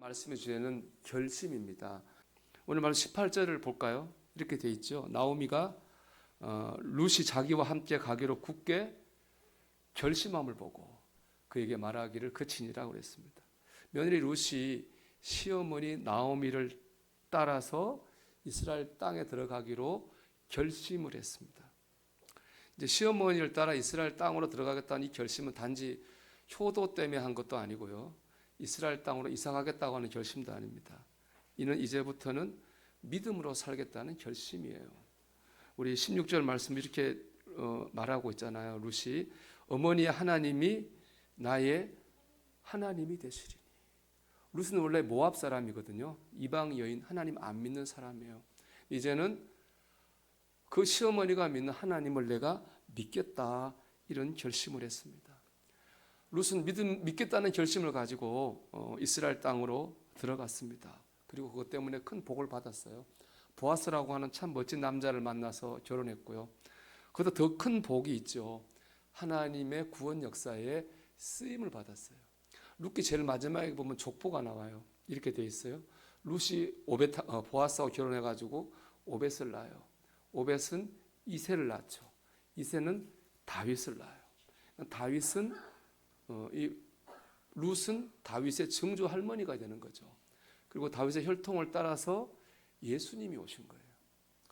말씀의 주제는 결심입니다. 오늘 말씀 18절을 볼까요? 이렇게 돼 있죠. 나오미가 룻이 자기와 함께 가기로 굳게 결심함을 보고 그에게 말하기를 그치니라고 그랬습니다. 며느리 룻이 시어머니 나오미를 따라서 이스라엘 땅에 들어가기로 결심을 했습니다. 이제 시어머니를 따라 이스라엘 땅으로 들어가겠다는 이 결심은 단지 효도 때문에 한 것도 아니고요. 이스라엘 땅으로 이사 가겠다고 하는 결심도 아닙니다. 이는 이제부터는 믿음으로 살겠다는 결심이에요. 우리 16절 말씀 이렇게 말하고 있잖아요. 룻이 어머니의 하나님이 나의 하나님이 되시리니. 룻은 원래 모압 사람이거든요. 이방 여인, 하나님 안 믿는 사람이에요. 이제는 그 시어머니가 믿는 하나님을 내가 믿겠다, 이런 결심을 했습니다. 룻은 믿겠다는 결심을 가지고 이스라엘 땅으로 들어갔습니다. 그리고 그것 때문에 큰 복을 받았어요. 보아스라고 하는 참 멋진 남자를 만나서 결혼했고요. 그것도 더 큰 복이 있죠. 하나님의 구원 역사에 쓰임을 받았어요. 룻기 제일 마지막에 보면 족보가 나와요. 이렇게 돼 있어요. 룻이 보아스하고 결혼해가지고 오벳을 낳아요. 오벳은 이새를 낳죠. 이새는 다윗을 낳아요. 다윗은 룻은 다윗의 증조 할머니가 되는 거죠. 그리고 다윗의 혈통을 따라서 예수님이 오신 거예요.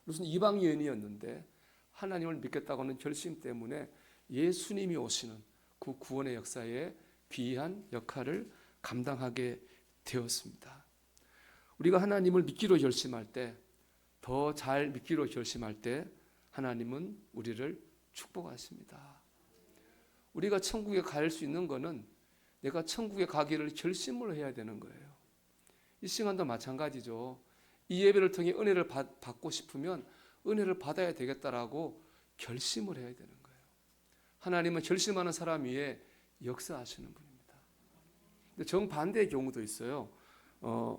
룻은 이방 여인이었는데 하나님을 믿겠다고 하는 결심 때문에 예수님이 오시는 그 구원의 역사에 귀한 역할을 감당하게 되었습니다. 우리가 하나님을 믿기로 결심할 때, 더 잘 믿기로 결심할 때 하나님은 우리를 축복하십니다. 우리가 천국에 갈 수 있는 것은 내가 천국에 가기를 결심을 해야 되는 거예요. 이 시간도 마찬가지죠. 이 예배를 통해 은혜를 받고 싶으면 은혜를 받아야 되겠다라고 결심을 해야 되는 거예요. 하나님은 결심하는 사람 위에 역사하시는 분입니다. 근데 정반대의 경우도 있어요.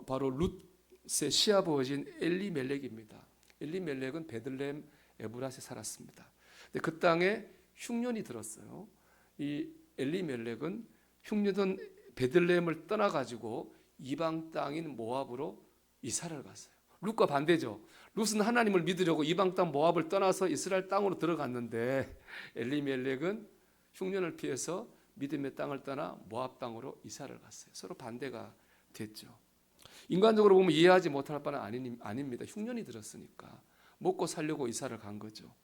바로 룻의 시아버지인 엘리멜렉입니다. 엘리멜렉은 베들레헴 에브라스에 살았습니다. 근데 그 땅에 흉년이 들었어요. 이 엘리멜렉은 흉년던 베들레헴을 떠나가지고 이방 땅인 모압으로 이사를 갔어요. 룻과 반대죠. 룻은 하나님을 믿으려고 이방 땅 모압을 떠나서 이스라엘 땅으로 들어갔는데 엘리멜렉은 흉년을 피해서 믿음의 땅을 떠나 모압 땅으로 이사를 갔어요. 서로 반대가 됐죠. 인간적으로 보면 이해하지 못할 바는 아닙니다. 흉년이 들었으니까 먹고 살려고 이사를 간 거죠.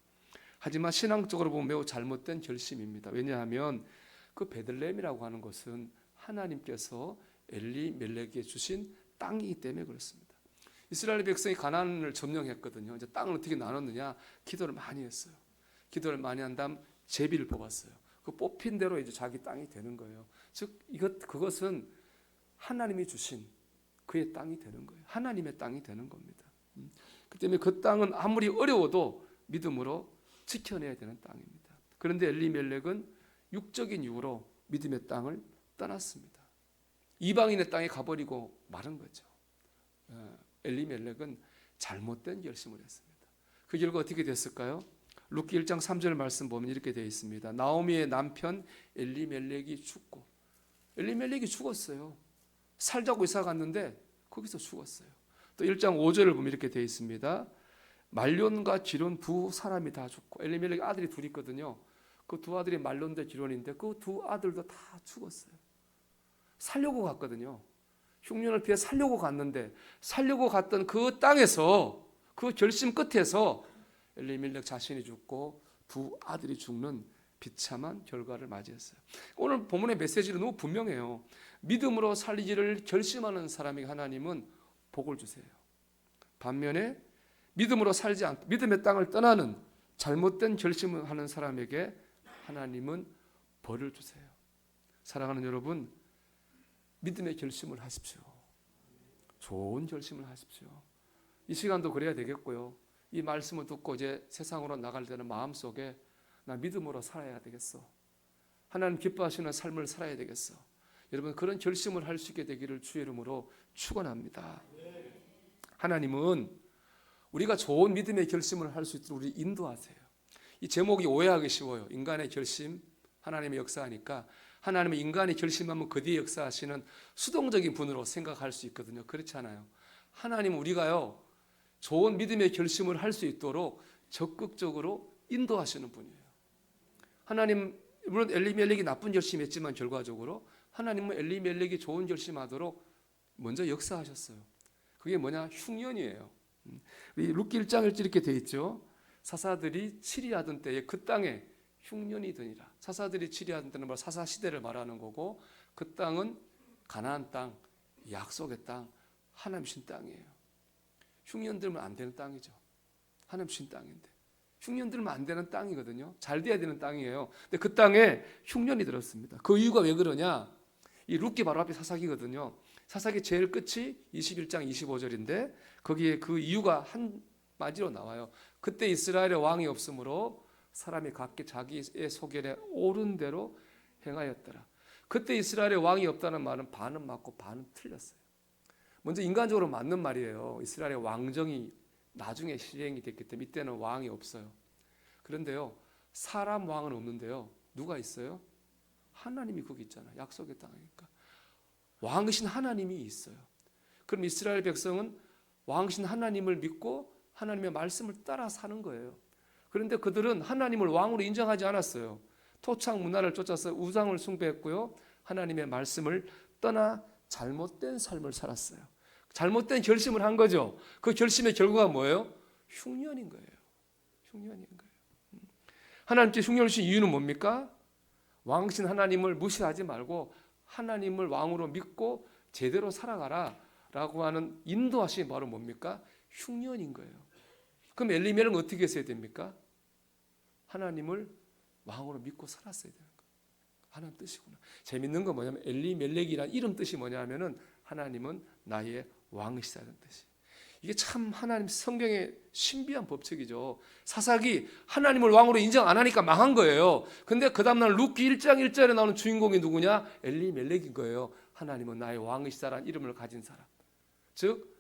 하지만 신앙적으로 보면 매우 잘못된 결심입니다. 왜냐하면 그 베들레헴이라고 하는 것은 하나님께서 엘리멜렉에게 주신 땅이기 때문에 그렇습니다. 이스라엘 백성이 가나안을 점령했거든요. 이제 땅을 어떻게 나눴느냐? 기도를 많이 했어요. 기도를 많이 한 다음 제비를 뽑았어요. 그 뽑힌 대로 이제 자기 땅이 되는 거예요. 즉 그것은 하나님이 주신 그의 땅이 되는 거예요. 하나님의 땅이 되는 겁니다. 그 때문에 그 땅은 아무리 어려워도 믿음으로 지켜내야 되는 땅입니다. 그런데 엘리멜렉은 육적인 이유로 믿음의 땅을 떠났습니다. 이방인의 땅에 가버리고 마른 거죠. 엘리멜렉은 잘못된 결심을 했습니다. 그 결과 어떻게 됐을까요? 룻기 1장 3절 말씀 보면 이렇게 되어 있습니다. 나오미의 남편 엘리멜렉이 죽고, 엘리멜렉이 죽었어요. 살자고 이사 갔는데 거기서 죽었어요. 또 1장 5절을 보면 이렇게 되어 있습니다. 말론과 기론 두 사람이 다 죽고, 엘리멜렉 아들이 둘이 있거든요. 그 두 아들이 말론과 기론인데 그 두 아들도 다 죽었어요. 살려고 갔거든요. 흉년을 피해 살려고 갔는데 살려고 갔던 그 땅에서, 그 결심 끝에서 엘리멜렉 자신이 죽고 두 아들이 죽는 비참한 결과를 맞이했어요. 오늘 본문의 메시지는 너무 분명해요. 믿음으로 살기를 결심하는 사람에게 하나님은 복을 주세요. 반면에 믿음으로 살지 않고 믿음의 땅을 떠나는 잘못된 결심을 하는 사람에게 하나님은 벌을 주세요. 사랑하는 여러분, 믿음의 결심을 하십시오. 좋은 결심을 하십시오. 이 시간도 그래야 되겠고요. 이 말씀을 듣고 이제 세상으로 나갈 때는 마음속에 나 믿음으로 살아야 되겠어. 하나님 기뻐하시는 삶을 살아야 되겠어. 여러분, 그런 결심을 할 수 있게 되기를 주의 이름으로 축원합니다. 하나님은 우리가 좋은 믿음의 결심을 할 수 있도록 우리 인도하세요. 이 제목이 오해하기 쉬워요. 인간의 결심, 하나님의 역사하니까 하나님은 인간이 결심하면 그 뒤에 역사하시는 수동적인 분으로 생각할 수 있거든요. 그렇지 않아요. 하나님은 우리가요, 좋은 믿음의 결심을 할 수 있도록 적극적으로 인도하시는 분이에요. 하나님, 물론 엘리멜렉이 나쁜 결심했지만 결과적으로 하나님은 엘리멜렉이 좋은 결심하도록 먼저 역사하셨어요. 그게 뭐냐? 흉년이에요. 룻기 1장 1절 이렇게 되어 있죠. 사사들이 치리하던 때에 그 땅에 흉년이 드니라. 사사들이 치리하던 때는 사사 시대를 말하는 거고, 그 땅은 가나안 땅, 약속의 땅, 하나님 신 땅이에요. 흉년 들면 안 되는 땅이죠. 하나님 신 땅인데 흉년 들면 안 되는 땅이거든요. 잘 돼야 되는 땅이에요. 근데 그 땅에 흉년이 들었습니다. 그 이유가 왜 그러냐? 이 룻기 바로 앞에 사사기거든요. 사사기 제일 끝이 21장 25절인데 거기에 그 이유가 한 마디로 나와요. 그때 이스라엘의 왕이 없으므로 사람이 각기 자기의 소견에 옳은 대로 행하였더라. 그때 이스라엘의 왕이 없다는 말은 반은 맞고 반은 틀렸어요. 먼저 인간적으로 맞는 말이에요. 이스라엘의 왕정이 나중에 실행이 됐기 때문에 이때는 왕이 없어요. 그런데요, 사람 왕은 없는데요, 누가 있어요? 하나님이 거기 있잖아요. 약속의 땅이니까 왕이신 하나님이 있어요. 그럼 이스라엘 백성은 왕이신 하나님을 믿고 하나님의 말씀을 따라 사는 거예요. 그런데 그들은 하나님을 왕으로 인정하지 않았어요. 토착 문화를 쫓아서 우상을 숭배했고요, 하나님의 말씀을 떠나 잘못된 삶을 살았어요. 잘못된 결심을 한 거죠. 그 결심의 결과가 뭐예요? 흉년인 거예요. 흉년인 거예요. 하나님께 흉년을 주신 이유는 뭡니까? 왕신 하나님을 무시하지 말고 하나님을 왕으로 믿고 제대로 살아가라 라고 하는 인도하심이 바로 뭡니까? 흉년인 거예요. 그럼 엘리멜렉은 어떻게 했어야 됩니까? 하나님을 왕으로 믿고 살았어야 되는 거예요. 하나님 뜻이구나. 재밌는 건 뭐냐면 엘리멜렉이란 이름 뜻이 뭐냐면은 하나님은 나의 왕이시다는 뜻이. 이게 참 하나님 성경의 신비한 법칙이죠. 사사기 하나님을 왕으로 인정 안 하니까 망한 거예요. 근데 그 다음날 룻기 1장 1절에 나오는 주인공이 누구냐? 엘리멜렉인 거예요. 하나님은 나의 왕이시다라는 이름을 가진 사람. 즉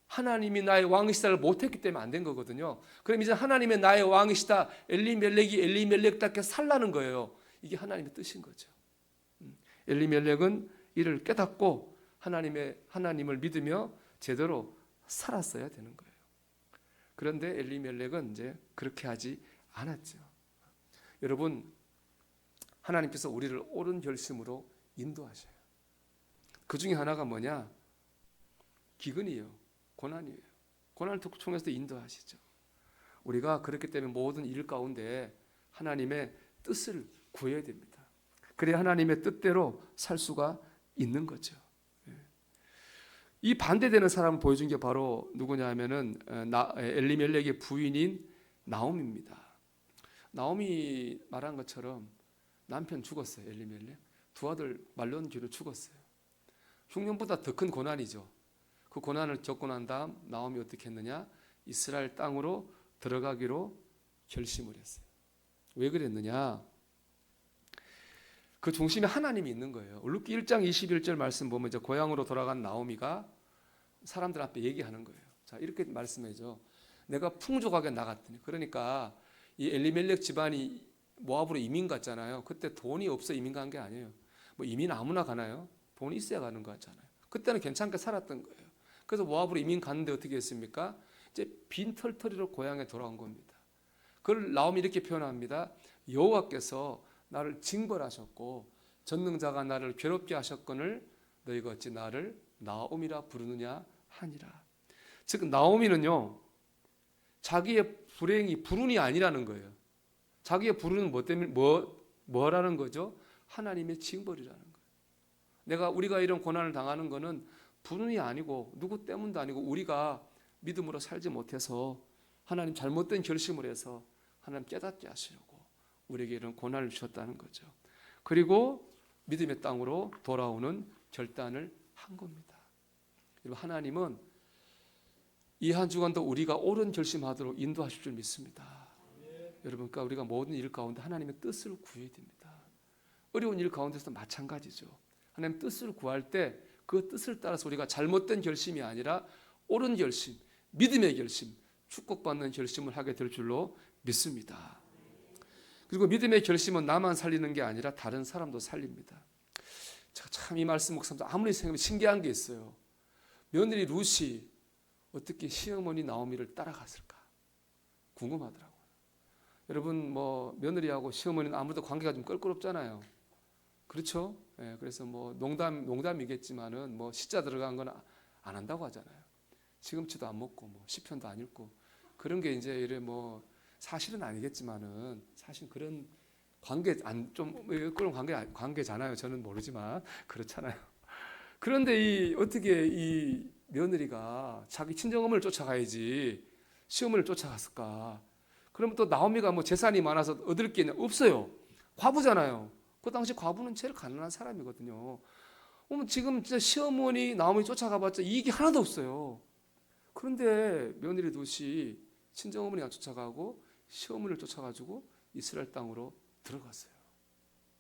하나님이 나의 왕이시다를 못했기 때문에 안 된 거거든요. 그럼 이제 하나님의 나의 왕이시다, 엘리멜렉이 엘리멜렉답게 살라는 거예요. 이게 하나님의 뜻인 거죠. 엘리멜렉은 이를 깨닫고 하나님을 믿으며 제대로 살았어야 되는 거예요. 그런데 엘리멜렉은 이제 그렇게 하지 않았죠. 여러분, 하나님께서 우리를 옳은 결심으로 인도하셔요. 그 중에 하나가 뭐냐? 기근이에요. 고난이에요. 고난을 통해서 인도하시죠. 우리가 그렇기 때문에 모든 일 가운데 하나님의 뜻을 구해야 됩니다. 그래야 하나님의 뜻대로 살 수가 있는 거죠. 이 반대되는 사람을 보여준 게 바로 누구냐 하면은 엘리멜렉의 부인인 나오미입니다. 나오미 말한 것처럼 남편 죽었어요. 엘리멜렉 두 아들 말년 뒤로 죽었어요. 흉년보다 더 큰 고난이죠. 그 고난을 겪고 난 다음 나오미 어떻게 했느냐? 이스라엘 땅으로 들어가기로 결심을 했어요. 왜 그랬느냐? 그 중심에 하나님이 있는 거예요. 룻기 1장 21절 말씀 보면 이제 고향으로 돌아간 나오미가 사람들 앞에 얘기하는 거예요. 자, 이렇게 말씀해줘. 내가 풍족하게 나갔더니, 그러니까 이 엘리멜렉 집안이 모압으로 이민 갔잖아요. 그때 돈이 없어 이민 간 게 아니에요. 뭐 이민 아무나 가나요? 돈이 있어야 가는 거잖아요. 그때는 괜찮게 살았던 거예요. 그래서 모압으로 이민 갔는데 어떻게 했습니까? 이제 빈털터리로 고향에 돌아온 겁니다. 그걸 나오미 이렇게 표현합니다. 여호와께서 나를 징벌하셨고 전능자가 나를 괴롭게 하셨거늘 너희가 어찌 나를 나오미라 부르느냐 하니라. 즉 나오미는요, 자기의 불행이 불운이 아니라는 거예요. 자기의 불운은 뭐 때문에 뭐라는 거죠? 하나님의 징벌이라는 거예요. 우리가 이런 고난을 당하는 거는 불운이 아니고 누구 때문도 아니고 우리가 믿음으로 살지 못해서 하나님 잘못된 결심을 해서 하나님 깨닫게 하시려고 우리에게 이런 고난을 주셨다는 거죠. 그리고 믿음의 땅으로 돌아오는 결단을 한 겁니다. 여러분, 하나님은 이 한 주간도 우리가 옳은 결심하도록 인도하실 줄 믿습니다. 여러분, 그러니까 우리가 모든 일 가운데 하나님의 뜻을 구해야 됩니다. 어려운 일 가운데서도 마찬가지죠. 하나님 뜻을 구할 때 그 뜻을 따라서 우리가 잘못된 결심이 아니라 옳은 결심, 믿음의 결심, 축복받는 결심을 하게 될 줄로 믿습니다. 그리고 믿음의 결심은 나만 살리는 게 아니라 다른 사람도 살립니다. 제가 참 이 말씀 묵상하면서 아무리 생각해도 신기한 게 있어요. 며느리 룻이 어떻게 시어머니 나오미를 따라갔을까 궁금하더라고요. 여러분 뭐 며느리하고 시어머니는 아무래도 관계가 좀 껄끄럽잖아요. 그렇죠? 예, 그래서 뭐 농담이겠지만은 뭐 시자 들어간 건 안 한다고 하잖아요. 시금치도 안 먹고 뭐 시편도 안 읽고 그런 게 이제 이래 뭐 사실은 아니겠지만은 사실 그런 관계 좀 그런 관계잖아요. 저는 모르지만 그렇잖아요. 그런데 어떻게 이 며느리가 자기 친정어머니를 쫓아가야지 시어머니를 쫓아갔을까? 그러면 또 나오미가 뭐 재산이 많아서 얻을 게 없어요. 과부잖아요. 그 당시 과부는 제일 가난한 사람이거든요. 지금 진짜 시어머니 나오미 쫓아가봤자 이익이 하나도 없어요. 그런데 며느리 룻이 친정어머니가 쫓아가고 시어머니를 쫓아가지고 이스라엘 땅으로 들어갔어요.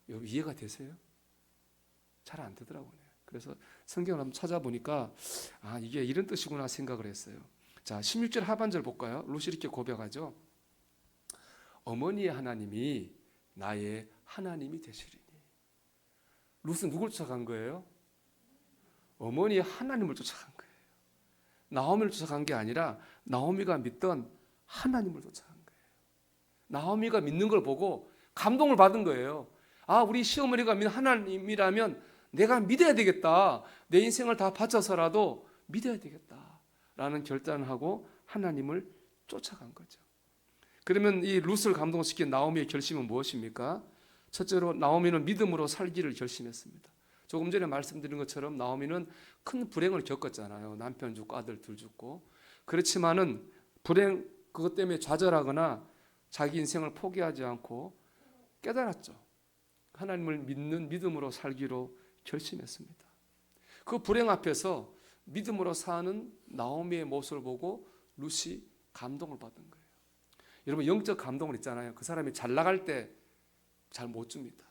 여러분 이해가 되세요? 잘 안 되더라고요. 그래서 성경을 한번 찾아보니까 이게 이런 뜻이구나 생각을 했어요. 자, 16절 하반절 볼까요? 룻이 이렇게 고백하죠. 어머니의 하나님이 나의 하나님이 되시리니. 룻은 누굴 쫓아간 거예요? 어머니의 하나님을 쫓아간 거예요. 나오미를 쫓아간 게 아니라 나오미가 믿던 하나님을 쫓아간 거예요. 나오미가 믿는 걸 보고 감동을 받은 거예요. 우리 시어머니가 믿는 하나님이라면 내가 믿어야 되겠다. 내 인생을 다 바쳐서라도 믿어야 되겠다. 라는 결단을 하고 하나님을 쫓아간 거죠. 그러면 이 룻을 감동시킨 나오미의 결심은 무엇입니까? 첫째로 나오미는 믿음으로 살기를 결심했습니다. 조금 전에 말씀드린 것처럼 나오미는 큰 불행을 겪었잖아요. 남편 죽고 아들 둘 죽고. 그렇지만은 불행 그것 때문에 좌절하거나 자기 인생을 포기하지 않고 깨달았죠. 하나님을 믿는 믿음으로 살기로 결심했습니다. 그 불행 앞에서 믿음으로 사는 나오미의 모습을 보고 룻이 감동을 받은 거예요. 여러분 영적 감동을 있잖아요. 그 사람이 잘 나갈 때 잘 못 줍니다.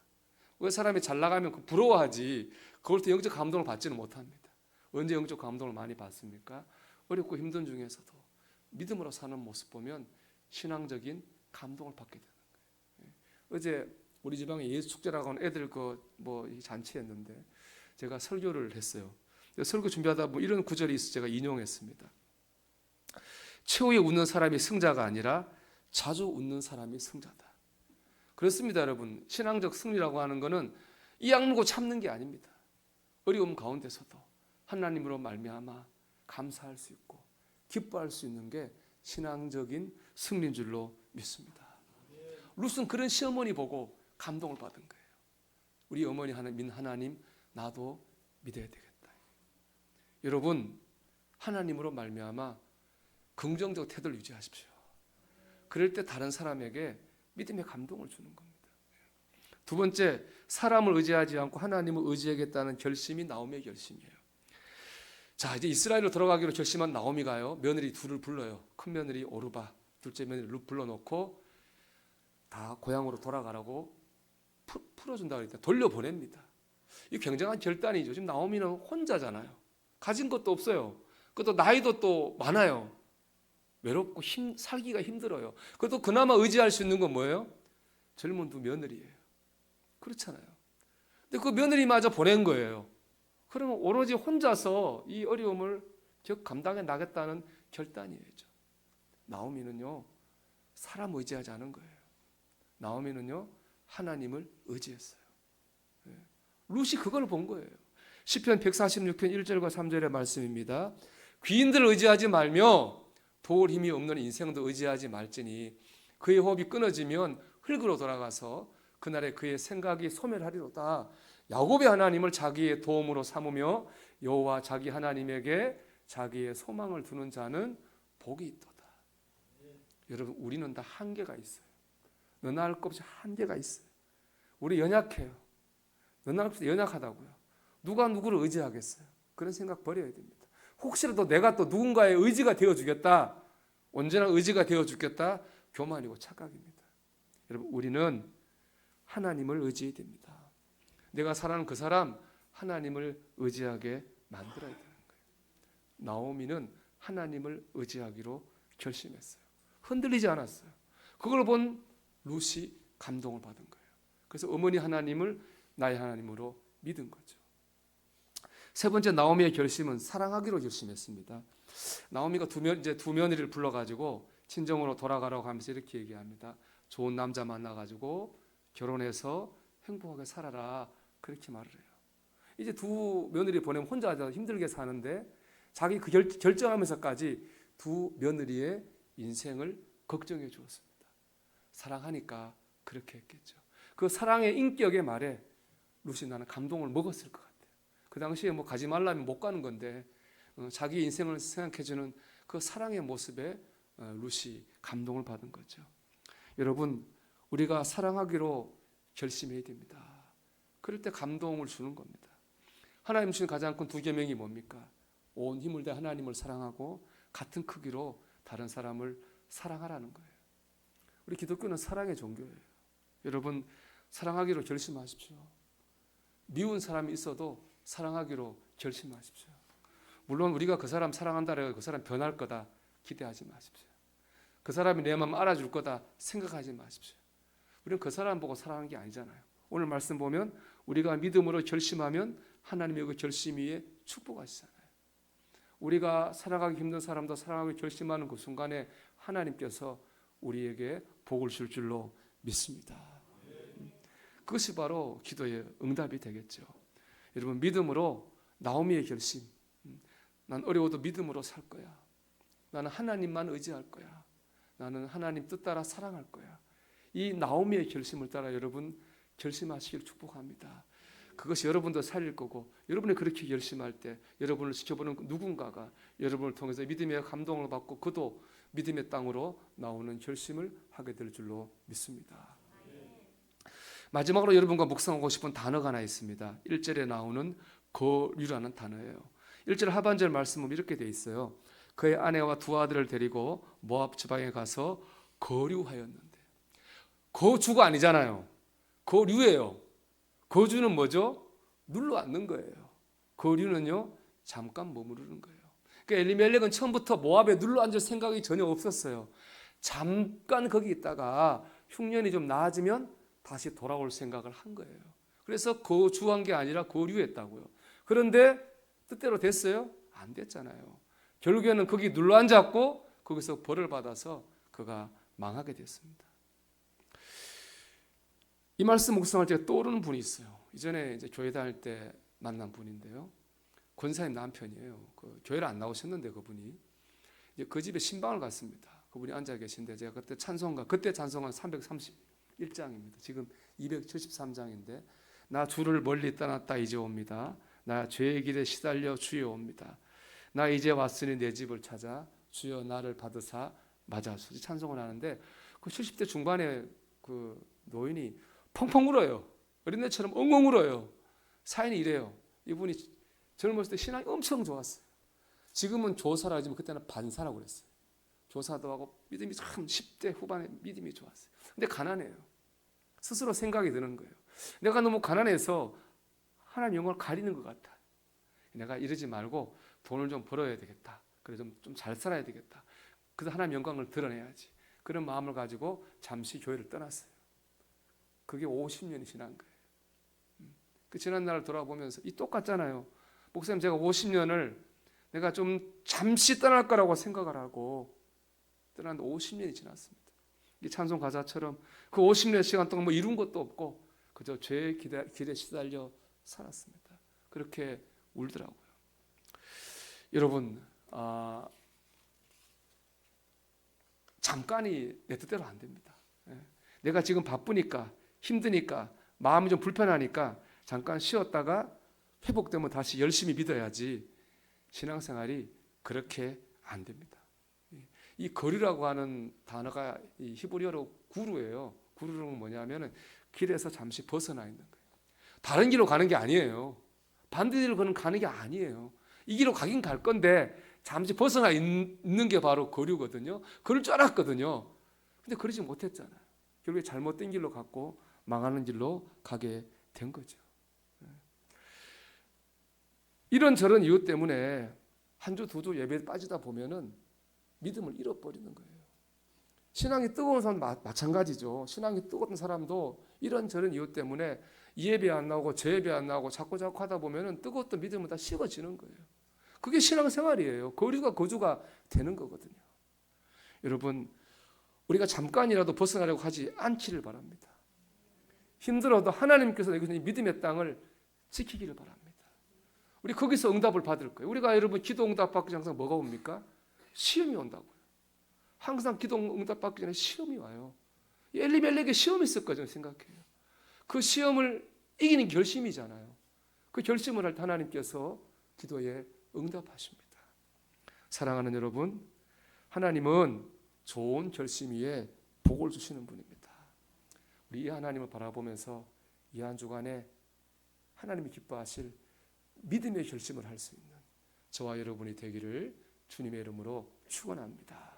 그 사람이 잘 나가면 부러워하지 그걸 또 영적 감동을 받지는 못합니다. 언제 영적 감동을 많이 받습니까? 어렵고 힘든 중에서도 믿음으로 사는 모습 보면 신앙적인 감동을 받게 되는 거예요. 어제 우리 지방에 예수 축제라고 하는 애들 잔치였는데 제가 설교를 했어요. 설교 준비하다 이런 구절이 있어 제가 인용했습니다. 최후에 웃는 사람이 승자가 아니라 자주 웃는 사람이 승자다. 그렇습니다, 여러분. 신앙적 승리라고 하는 것은 이 악물고 참는 게 아닙니다. 어려움 가운데서도 하나님으로 말미암아 감사할 수 있고 기뻐할 수 있는 게 신앙적인 승리인 줄로 믿습니다. 룻은 그런 시어머니 보고 감동을 받은 거예요. 우리 어머니 하나님 나도 믿어야 되겠다. 여러분 하나님으로 말미암아 긍정적 태도를 유지하십시오. 그럴 때 다른 사람에게 믿음의 감동을 주는 겁니다. 두 번째, 사람을 의지하지 않고 하나님을 의지하겠다는 결심이 나오미의 결심이에요. 자, 이제 이스라엘로 들어가기로 결심한 나오미가요, 며느리 둘을 불러요. 큰 며느리 오르바, 둘째 며느리 룻 불러놓고 다 고향으로 돌아가라고 풀어준다 그랬다. 돌려보냅니다. 이 굉장한 결단이죠. 지금 나오미는 혼자잖아요. 가진 것도 없어요. 그것도 나이도 또 많아요. 외롭고 살기가 힘들어요. 그것도 그나마 의지할 수 있는 건 뭐예요? 젊은 두 며느리예요. 그렇잖아요. 근데 그 며느리마저 보낸 거예요. 그러면 오로지 혼자서 이 어려움을 감당해 나겠다는 결단이죠. 나오미는요, 사람 의지하지 않은 거예요. 나오미는요, 하나님을 의지했어요. 룻이 그걸 본 거예요. 시편 146편 1절과 3절의 말씀입니다. 귀인들을 의지하지 말며 도울 힘이 없는 인생도 의지하지 말지니 그의 호흡이 끊어지면 흙으로 돌아가서 그날에 그의 생각이 소멸하리로다. 야곱의 하나님을 자기의 도움으로 삼으며 여호와 자기 하나님에게 자기의 소망을 두는 자는 복이 있도다. 여러분 우리는 다 한계가 있어요. 너나 할 것 없이 한계가 있어요. 우리 연약해요. 너나 할 것 없이 연약하다고요. 누가 누구를 의지하겠어요? 그런 생각 버려야 됩니다. 혹시라도 내가 또 누군가의 의지가 되어주겠다, 언제나 의지가 되어주겠다, 교만이고 착각입니다. 여러분 우리는 하나님을 의지해야 됩니다. 내가 사랑하는 그 사람 하나님을 의지하게 만들어야 되는 거예요. 나오미는 하나님을 의지하기로 결심했어요. 흔들리지 않았어요. 그걸 본 룻이 감동을 받은 거예요. 그래서 어머니 하나님을 나의 하나님으로 믿은 거죠. 세 번째 나오미의 결심은 사랑하기로 결심했습니다. 나오미가 두 며느리를 불러가지고 친정으로 돌아가라고 하면서 이렇게 얘기합니다. 좋은 남자 만나가지고 결혼해서 행복하게 살아라, 그렇게 말을 해요. 이제 두 며느리 보내면 혼자 힘들게 사는데 자기 그 결정하면서까지 두 며느리의 인생을 걱정해 주었습니다. 사랑하니까 그렇게 했겠죠. 그 사랑의 인격의 말에 루시 나는 감동을 먹었을 것 같아요. 그 당시에 뭐 가지 말라면 못 가는 건데 자기 인생을 생각해주는 그 사랑의 모습에 루시 감동을 받은 거죠. 여러분, 우리가 사랑하기로 결심해야 됩니다. 그럴 때 감동을 주는 겁니다. 하나님 주신 가장 큰 두 계명이 뭡니까? 온 힘을 다해 하나님을 사랑하고 같은 크기로 다른 사람을 사랑하라는 거예요. 우리 기독교는 사랑의 종교예요. 여러분, 사랑하기로 결심하십시오. 미운 사람이 있어도 사랑하기로 결심하십시오. 물론 우리가 그 사람 사랑한다고 해서 그 사람 변할 거다 기대하지 마십시오. 그 사람이 내 마음 알아줄 거다 생각하지 마십시오. 우리는 그 사람 보고 사랑하는 게 아니잖아요. 오늘 말씀 보면 우리가 믿음으로 결심하면 하나님의 그 결심 위에 축복하시잖아요. 우리가 사랑하기 힘든 사람도 사랑하기 결심하는 그 순간에 하나님께서 우리에게 복을 줄 줄로 믿습니다. 그것이 바로 기도의 응답이 되겠죠. 여러분, 믿음으로 나오미의 결심, 난 어려워도 믿음으로 살 거야. 나는 하나님만 의지할 거야. 나는 하나님 뜻 따라 사랑할 거야. 이 나오미의 결심을 따라 여러분 결심하시길 축복합니다. 그것이 여러분도 살릴 거고, 여러분이 그렇게 결심할 때 여러분을 지켜보는 누군가가 여러분을 통해서 믿음의 감동을 받고 그도 믿음의 땅으로 나오는 결심을 하게 될 줄로 믿습니다. 마지막으로 여러분과 묵상하고 싶은 단어가 하나 있습니다. 1절에 나오는 거류라는 단어예요. 1절 하반절 말씀은 이렇게 돼 있어요. 그의 아내와 두 아들을 데리고 모압 지방에 가서 거류하였는데, 거주가 아니잖아요. 거류예요. 거주는 뭐죠? 눌러 앉는 거예요. 거류는요, 잠깐 머무르는 거예요. 그러니까 엘리멜렉은 처음부터 모압에 눌러 앉을 생각이 전혀 없었어요. 잠깐 거기 있다가 흉년이 좀 나아지면 다시 돌아올 생각을 한 거예요. 그래서 거주한 게 아니라 거류했다고요. 그런데 뜻대로 됐어요? 안 됐잖아요. 결국에는 거기 눌러 앉았고 거기서 벌을 받아서 그가 망하게 됐습니다. 이 말씀 묵상할 때 떠오르는 분이 있어요. 이전에 이제 교회 다닐 때 만난 분인데요. 권사님 남편이에요. 그 교회를 안 나오셨는데 그분이 이제 그 집에 신방을 갔습니다. 그분이 앉아 계신데 제가 그때 찬송가, 그때 찬송한 331장입니다. 지금 273장인데 나 주를 멀리 떠났다 이제 옵니다. 나 죄의 길에 시달려 주여 옵니다. 나 이제 왔으니 내 집을 찾아 주여 나를 받으사 맞아주소서. 찬송을 하는데 그 70대 중반에 그 노인이 펑펑 울어요. 어린애처럼 엉엉 울어요. 사연이 이래요. 이분이 젊었을 때 신앙이 엄청 좋았어요. 지금은 조사라지만 그때는 반사라고 그랬어요. 조사도 하고 믿음이 참 10대 후반에 믿음이 좋았어요. 근데 가난해요. 스스로 생각이 드는 거예요. 내가 너무 가난해서 하나님 영광을 가리는 것 같아. 내가 이러지 말고 돈을 좀 벌어야 되겠다. 그래 좀 잘 살아야 되겠다. 그래서 하나님 영광을 드러내야지. 그런 마음을 가지고 잠시 교회를 떠났어요. 그게 50년이 지난 거예요. 그 지난 날을 돌아보면서 이 똑같잖아요. 목사님, 제가 50년을 내가 좀 잠시 떠날 거라고 생각을 하고 떠났는데 50년이 지났습니다. 이 찬송 가사처럼 그 50년 시간 동안 뭐 이룬 것도 없고 그저 죄의 길에 시달려 살았습니다. 그렇게 울더라고요. 여러분, 잠깐이 내 뜻대로 안 됩니다. 내가 지금 바쁘니까 힘드니까 마음이 좀 불편하니까 잠깐 쉬었다가 회복되면 다시 열심히 믿어야지 신앙생활이 그렇게 안 됩니다. 이 거리라고 하는 단어가 이 히브리어로 구루예요. 구루는 뭐냐면은 길에서 잠시 벗어나 있는 거예요. 다른 길로 가는 게 아니에요. 반대로 가는 게 아니에요. 이 길로 가긴 갈 건데 잠시 벗어나 있는 게 바로 거류거든요. 그럴 줄 알았거든요. 근데 그러지 못했잖아요. 결국에 잘못된 길로 갔고 망하는 길로 가게 된 거죠. 이런저런 이유 때문에 한 주 두 주 예배에 빠지다 보면은 믿음을 잃어버리는 거예요. 신앙이 뜨거운 사람 마찬가지죠. 신앙이 뜨거운 사람도 이런저런 이유 때문에 이 예배 안 나오고 저 예배 안 나오고 자꾸 하다 보면은 뜨거웠던 믿음은 다 식어지는 거예요. 그게 신앙생활이에요. 거리가 거주가 되는 거거든요. 여러분, 우리가 잠깐이라도 벗어나려고 하지 않기를 바랍니다. 힘들어도 하나님께서 내주신 믿음의 땅을 지키기를 바랍니다. 우리 거기서 응답을 받을 거예요. 우리가 여러분 기도 응답 받기 전에 항상 뭐가 옵니까? 시험이 온다고요. 항상 기도 응답 받기 전에 시험이 와요. 엘리멜렉에 시험이 있을 거죠, 생각해요. 그 시험을 이기는 결심이잖아요. 그 결심을 할 때 하나님께서 기도에 응답하십니다. 사랑하는 여러분, 하나님은 좋은 결심 위에 복을 주시는 분입니다. 우리 이 하나님을 바라보면서 이 한 주간에 하나님이 기뻐하실 믿음의 결심을 할 수 있는 저와 여러분이 되기를 주님의 이름으로 축원합니다.